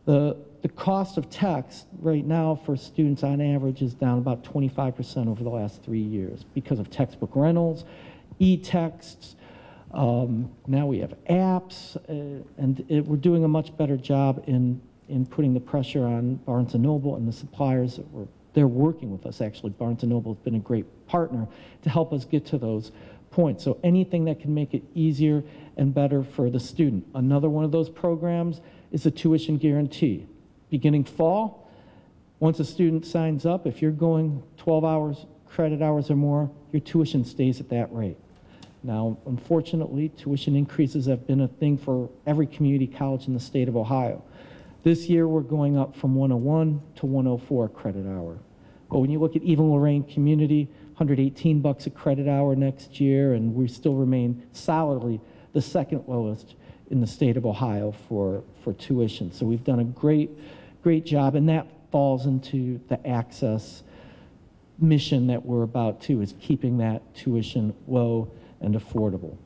The cost of text right now for students on average is down about 25% over the last 3 years because of textbook rentals, e-texts. Now we have apps, and we're doing a much better job in putting the pressure on Barnes & Noble and the suppliers that they're working with us. Actually, Barnes & Noble has been a great partner to help us get to those points. So anything that can make it easier and better for the student. Another one of those programs is the tuition guarantee. Beginning fall, once a student signs up, if you're going 12 hours, credit hours or more, your tuition stays at that rate. Now, unfortunately, tuition increases have been a thing for every community college in the state of Ohio. This year, we're going up from 101 to 104 credit hour. But when you look at even Lorraine Community, $118 a credit hour next year, and we still remain solidly the second lowest in the state of Ohio for tuition. So we've done a great job, and that falls into the access mission that we're about to, is keeping that tuition low and affordable.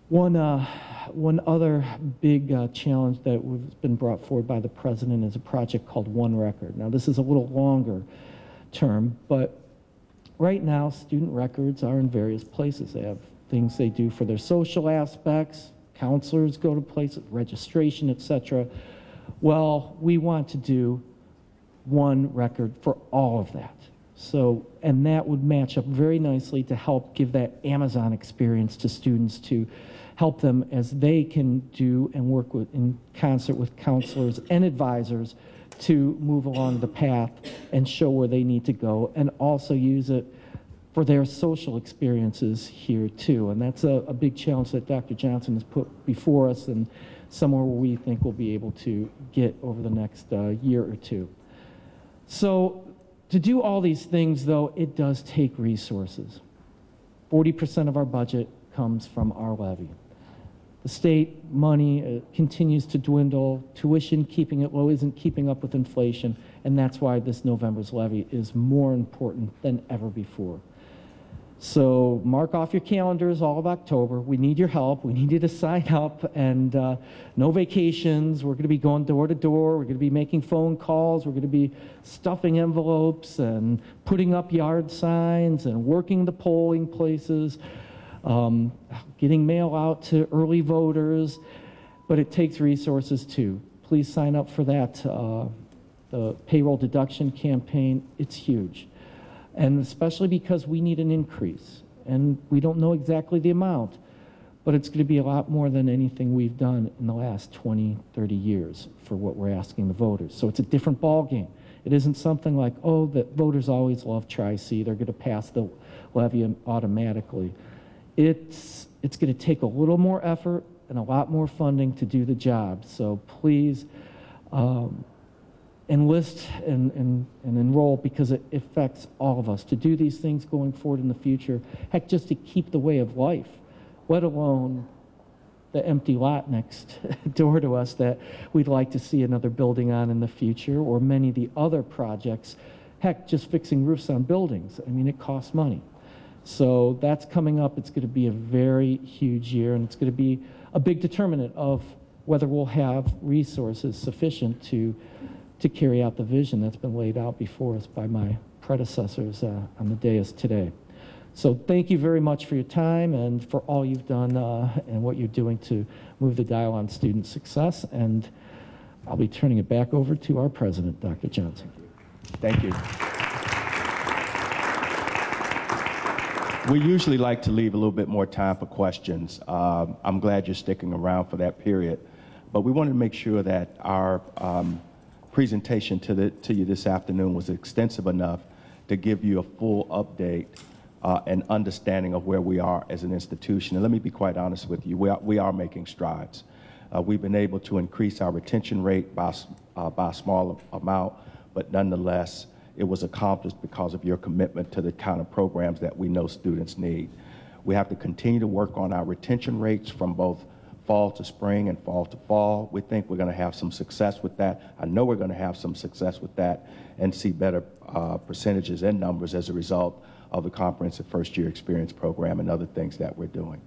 One other big challenge that has been brought forward by the president is a project called One Record. Now, this is a little longer term, but right now, student records are in various places. They have things they do for their social aspects, counselors go to places, registration, etc. Well, we want to do one record for all of that. So, and that would match up very nicely to help give that Amazon experience to students, to help them as they can do and work with in concert with counselors and advisors to move along the path and show where they need to go, and also use it for their social experiences here too. And that's a big challenge that Dr. Johnson has put before us, and somewhere where we think we'll be able to get over the next year or two. So to do all these things, though, it does take resources. 40% of our budget comes from our levy. The state money continues to dwindle. Tuition, keeping it low, isn't keeping up with inflation, and that's why this November's levy is more important than ever before. So mark off your calendars all of October. We need your help. We need you to sign up, and no vacations. We're going to be going door to door. We're going to be making phone calls. We're going to be stuffing envelopes and putting up yard signs and working the polling places. getting mail out to early voters, but it takes resources too. Please sign up for that, the payroll deduction campaign. It's huge. And especially because we need an increase. And we don't know exactly the amount, but it's going to be a lot more than anything we've done in the last 20, 30 years for what we're asking the voters. So it's a different ballgame. It isn't something like, oh, the voters always love Tri-C, they're going to pass the levy automatically. It's going to take a little more effort and a lot more funding to do the job. So please enlist and enroll, because it affects all of us to do these things going forward in the future. Heck, just to keep the way of life, let alone the empty lot next door to us that we'd like to see another building on in the future, or many of the other projects. Heck, just fixing roofs on buildings. I mean, it costs money. So that's coming up. It's going to be a very huge year, and it's going to be a big determinant of whether we'll have resources sufficient to carry out the vision that's been laid out before us by my predecessors on the dais today. So thank you very much for your time and for all you've done and what you're doing to move the dial on student success. And I'll be turning it back over to our president, Dr. Johnson. Thank you. We usually like to leave a little bit more time for questions. I'm glad you're sticking around for that period. But we wanted to make sure that our presentation to you this afternoon was extensive enough to give you a full update and understanding of where we are as an institution. And let me be quite honest with you, we are making strides. We've been able to increase our retention rate by a small amount, but nonetheless, it was accomplished because of your commitment to the kind of programs that we know students need. We have to continue to work on our retention rates from both fall to spring and fall to fall. We think we're going to have some success with that. I know we're going to have some success with that and see better percentages and numbers as a result of the comprehensive first-year experience program and other things that we're doing.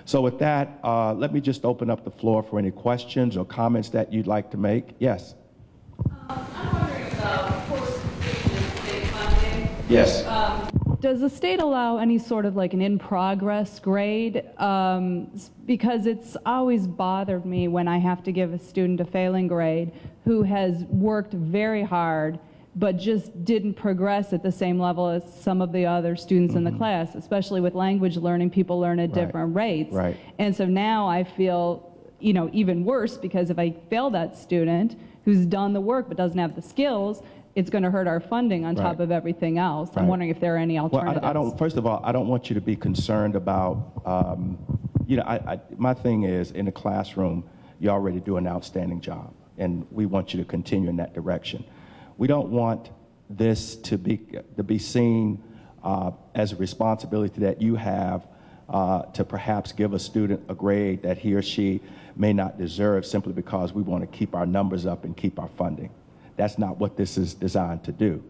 So with that, let me just open up the floor for any questions or comments that you'd like to make. Yes? I'm wondering about post-Indigenous state funding. Yes. Does the state allow any sort of like an in-progress grade? Because it's always bothered me when I have to give a student a failing grade who has worked very hard but just didn't progress at the same level as some of the other students in the class, especially with language learning. People learn at different rates. Right. And so now I feel, you know, even worse, because if I fail that student who's done the work but doesn't have the skills, it's going to hurt our funding on top of everything else. I'm wondering if there are any alternatives. Well, I don't, first of all, I don't want you to be concerned about, you know, my thing is, in the classroom, you already do an outstanding job, and we want you to continue in that direction. We don't want this to be seen as a responsibility that you have to perhaps give a student a grade that he or she may not deserve simply because we want to keep our numbers up and keep our funding. That's not what this is designed to do.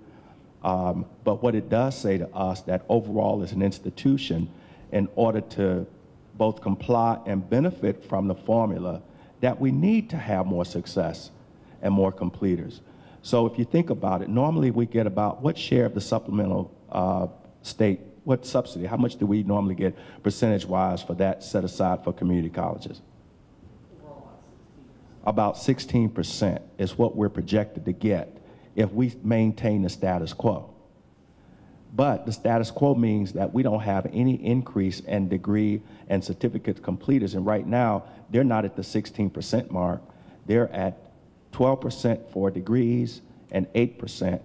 But what it does say to us, that overall as an institution, in order to both comply and benefit from the formula, that we need to have more success and more completers. So if you think about it, normally we get about, what share of the supplemental state, what subsidy, how much do we normally get percentage-wise for that set aside for community colleges? About 16% is what we're projected to get if we maintain the status quo. But the status quo means that we don't have any increase in degree and certificate completers, and right now they're not at the 16% mark. They're at 12% for degrees and 8%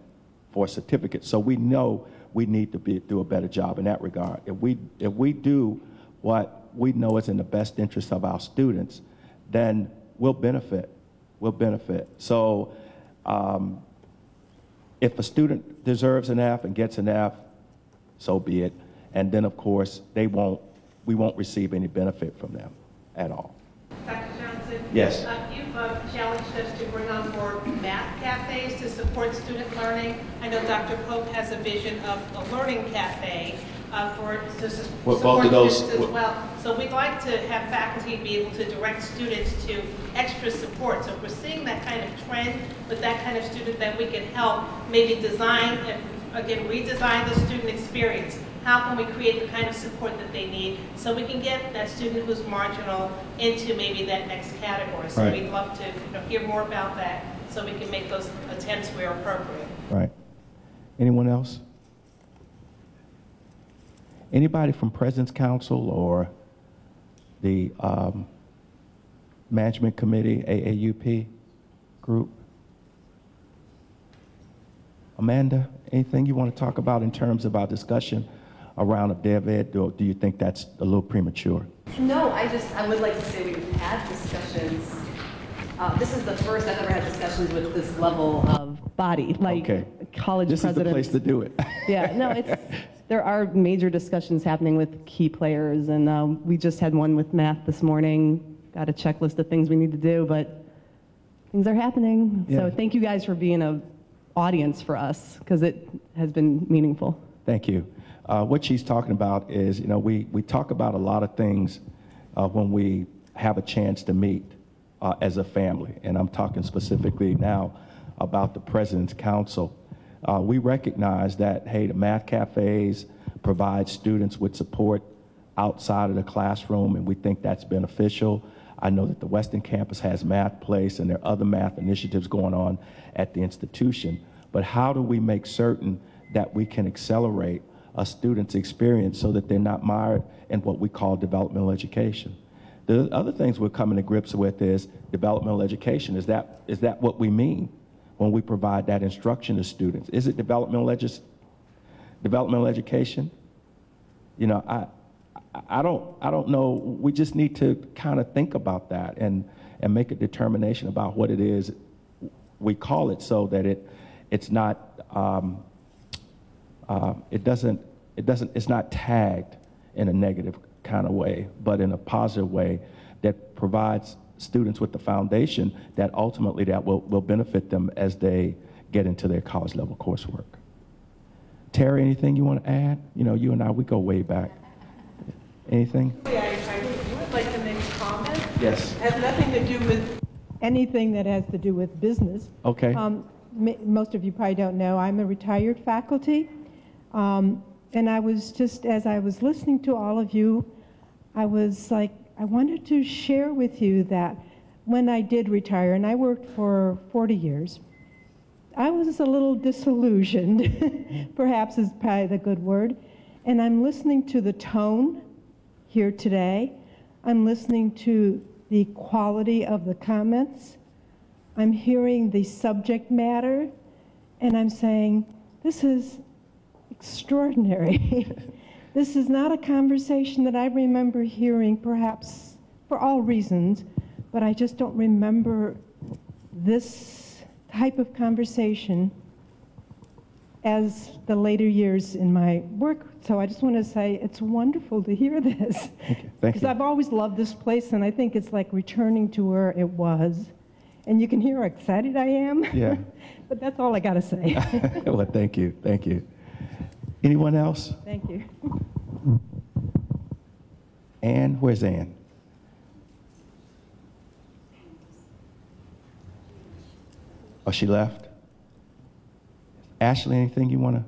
for certificates. So we know we need to do a better job in that regard. If we do what we know is in the best interest of our students, then we'll benefit. We'll benefit. So if a student deserves an F and gets an F, so be it. And then, of course, we won't receive any benefit from them at all. Dr. Johnson? Yes. You've challenged us to bring on more math cafes to support student learning. I know Dr. Pope has a vision of a learning cafe to support students as well. So we'd like to have faculty be able to direct students to extra support. So if we're seeing that kind of trend with that kind of student, then we can help maybe design, again, redesign the student experience. how can we create the kind of support that they need so we can get that student who's marginal into maybe that next category. So Right. we'd love to hear more about that so we can make those attempts where appropriate. Right. Anyone else? Anybody from President's Council or the Management Committee, AAUP group? Amanda, anything you want to talk about in terms of our discussion around a DevEd, or do you think that's a little premature? No, I would like to say we've had discussions. This is the first I've ever had discussions with this level of body, like Okay. college This presidents. is the place to do it. Yeah, no, there are major discussions happening with key players, and we just had one with math this morning. Got a checklist of things we need to do, but things are happening. Yeah. So thank you guys for being an audience for us, because it has been meaningful. Thank you. What she's talking about is, we talk about a lot of things when we have a chance to meet as a family, and I'm talking specifically now about the President's Council. We recognize that, hey, the math cafes provide students with support outside of the classroom, and we think that's beneficial. I know that the Western campus has Math Place, and there are other math initiatives going on at the institution. But how do we make certain that we can accelerate a student's experience so that they're not mired in what we call developmental education? The other things we're coming to grips with is developmental education. Is that what we mean when we provide that instruction to students? Is it developmental education? I don't know. We just need to kind of think about that and make a determination about what it is we call it, so that it's not it's not tagged in a negative kind of way, but in a positive way that provides students with the foundation that ultimately that will benefit them as they get into their college level coursework. Terry, anything you want to add? You and I, we go way back. Anything? I would like to make a comment. Yes. It has nothing to do with anything that has to do with business. Okay. Most of you probably don't know, I'm a retired faculty. And I was just, as I was listening to all of you, I was like, I wanted to share with you that when I did retire, and I worked for 40 years, I was a little disillusioned, perhaps is probably the good word. And I'm listening to the tone here today. I'm listening to the quality of the comments. I'm hearing the subject matter, and I'm saying, this is extraordinary. This is not a conversation that I remember hearing, perhaps for all reasons, but I just don't remember this type of conversation as the later years in my work. So I just want to say it's wonderful to hear this. Thank you. Because I've always loved this place, and I think it's like returning to where it was. And you can hear how excited I am. Yeah. But that's all I got to say. Well, thank you. Thank you. Anyone else? Thank you. Ann, where's Ann? Oh, she left? Ashley, anything you want to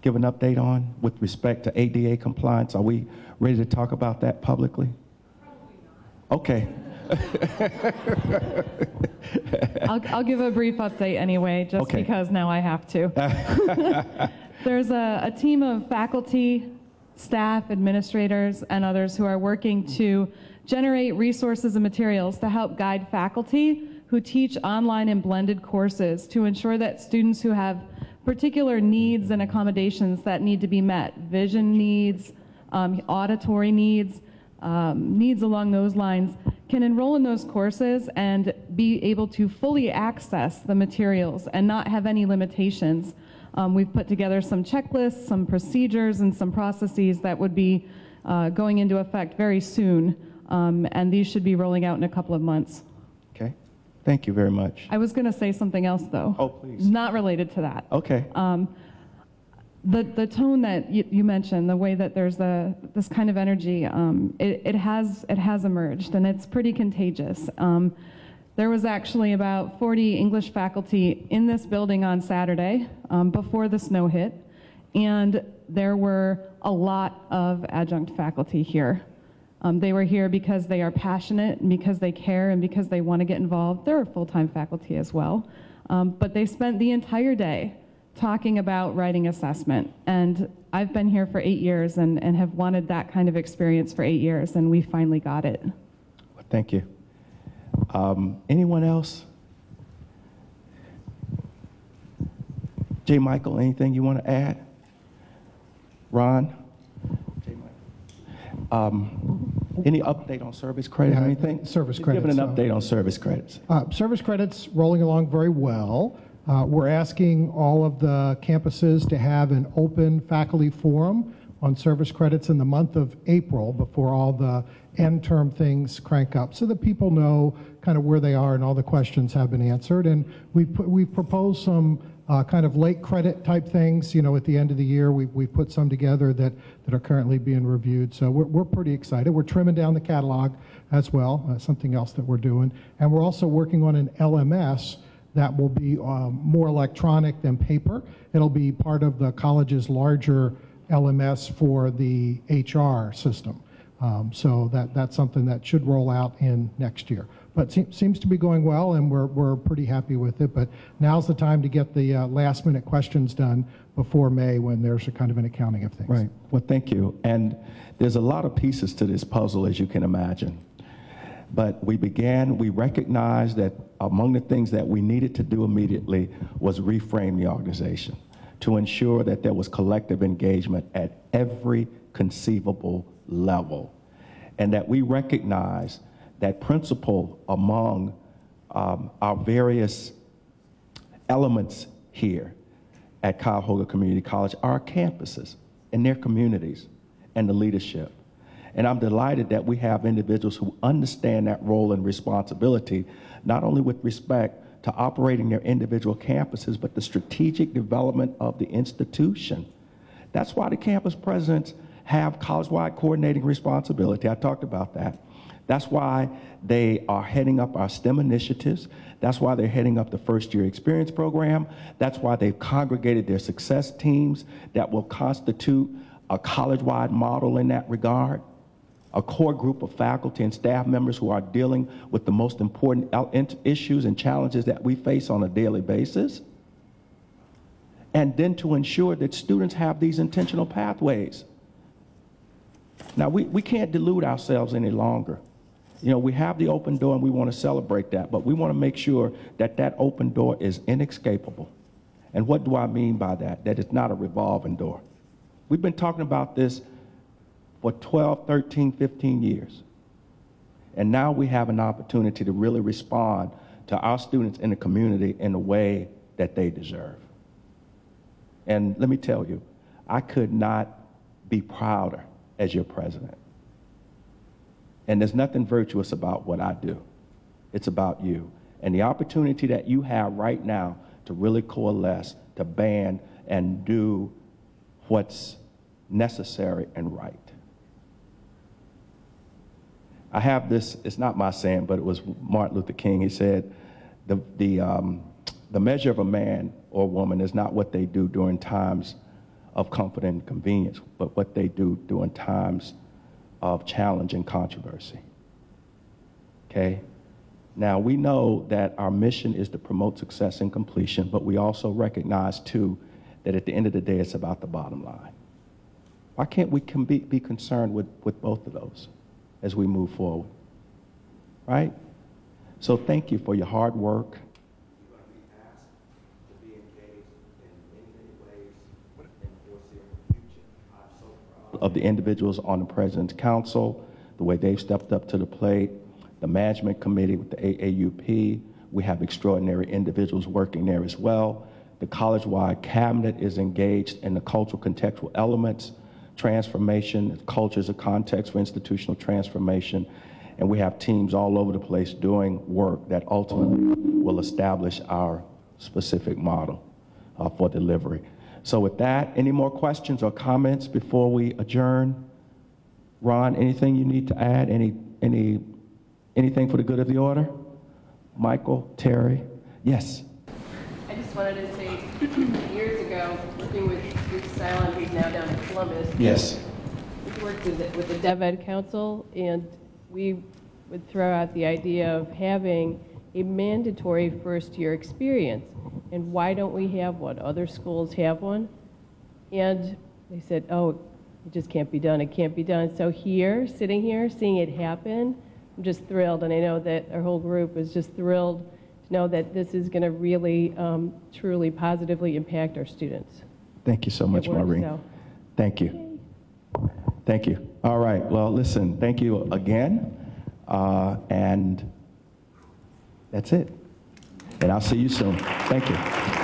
give an update on with respect to ADA compliance? Are we ready to talk about that publicly? Probably not. Okay. I'll give a brief update anyway, just Okay. because now I have to. There's a team of faculty, staff, administrators, and others who are working to generate resources and materials to help guide faculty who teach online and blended courses to ensure that students who have particular needs and accommodations that need to be met, vision needs, auditory needs, needs along those lines, can enroll in those courses and be able to fully access the materials and not have any limitations. We've put together some checklists, some procedures, and some processes that would be going into effect very soon, and these should be rolling out in a couple of months. Okay. Thank you very much. I was going to say something else, though. Oh, please. Not related to that. Okay. The tone that you mentioned, the way that there's this kind of energy, it has emerged, and it's pretty contagious. There was actually about 40 English faculty in this building on Saturday before the snow hit, And there were a lot of adjunct faculty here. They were here because they are passionate, and because they care, and because they want to get involved. There are full-time faculty as well. But they spent the entire day talking about writing assessment. And I've been here for 8 years and have wanted that kind of experience for 8 years, and we finally got it. Well, thank you. Anyone else? J. Michael, anything you want to add? Ron? J. Michael. Any update on service credits or anything? Service credits. Give an update on service credits. Service credits rolling along very well. We're asking all of the campuses to have an open faculty forum on service credits in the month of April before all the end term things crank up, so that people know kind of where they are and all the questions have been answered. And we've proposed some kind of late credit type things, you know, at the end of the year. We've put some together that are currently being reviewed. So we're pretty excited. We're trimming down the catalog as well, something else that we're doing. And we're also working on an LMS that will be more electronic than paper. It'll be part of the college's larger LMS for the HR system. So that's something that should roll out in next year. But seems to be going well, and we're pretty happy with it. But now's the time to get the last minute questions done before May, when there's a kind of an accounting of things. Right. Well, thank you. And there's a lot of pieces to this puzzle, as you can imagine. But we recognized that among the things that we needed to do immediately was reframe the organization to ensure that there was collective engagement at every conceivable level, and that we recognize that principle among our various elements here at Cuyahoga Community College are our campuses and their communities and the leadership. And I'm delighted that we have individuals who understand that role and responsibility, not only with respect to operating their individual campuses, but the strategic development of the institution. That's why the campus presidents have college-wide coordinating responsibility. I talked about that. That's why they are heading up our STEM initiatives. That's why they're heading up the first-year experience program. That's why they've congregated their success teams that will constitute a college-wide model in that regard. A core group of faculty and staff members who are dealing with the most important issues and challenges that we face on a daily basis. And then to ensure that students have these intentional pathways. Now, we can't delude ourselves any longer. You know, we have the open door and we want to celebrate that, but we want to make sure that that open door is inescapable. And what do I mean by that? That it's not a revolving door. We've been talking about this for 12, 13, 15 years. And now we have an opportunity to really respond to our students in the community in a way that they deserve. And let me tell you, I could not be prouder as your president. And there's nothing virtuous about what I do. It's about you. And the opportunity that you have right now to really coalesce, to band and do what's necessary and right. I have this, it's not my saying, but it was Martin Luther King. He said, the measure of a man or woman is not what they do during times of comfort and convenience, but what they do during times of challenge and controversy. Okay? Now, we know that our mission is to promote success and completion, but we also recognize, too, that at the end of the day, it's about the bottom line. Why can't we be concerned with both of those as we move forward? Right? So thank you for your hard work. Of the individuals on the President's Council, the way they've stepped up to the plate, the management committee with the AAUP. We have extraordinary individuals working there as well. The college-wide cabinet is engaged in the cultural contextual elements, transformation, cultures of context for institutional transformation. And we have teams all over the place doing work that ultimately will establish our specific model for delivery. So with that, any more questions or comments before we adjourn? Ron, anything you need to add? Anything for the good of the order? Michael, Terry? Yes. I just wanted to say, years ago, working with Cylon, who's now down in Columbus. Yes. We worked with the DevEd Council, and we would throw out the idea of having a mandatory first-year experience. And why don't we have one? Other schools have one. And they said, oh, it just can't be done. It can't be done. So here, sitting here, seeing it happen, I'm just thrilled. And I know that our whole group is just thrilled to know that this is going to really, truly positively impact our students. Thank you so much, Maureen. So. Thank you. Thank you. All right. Well, listen, thank you again. And that's it. And I'll see you soon. Thank you.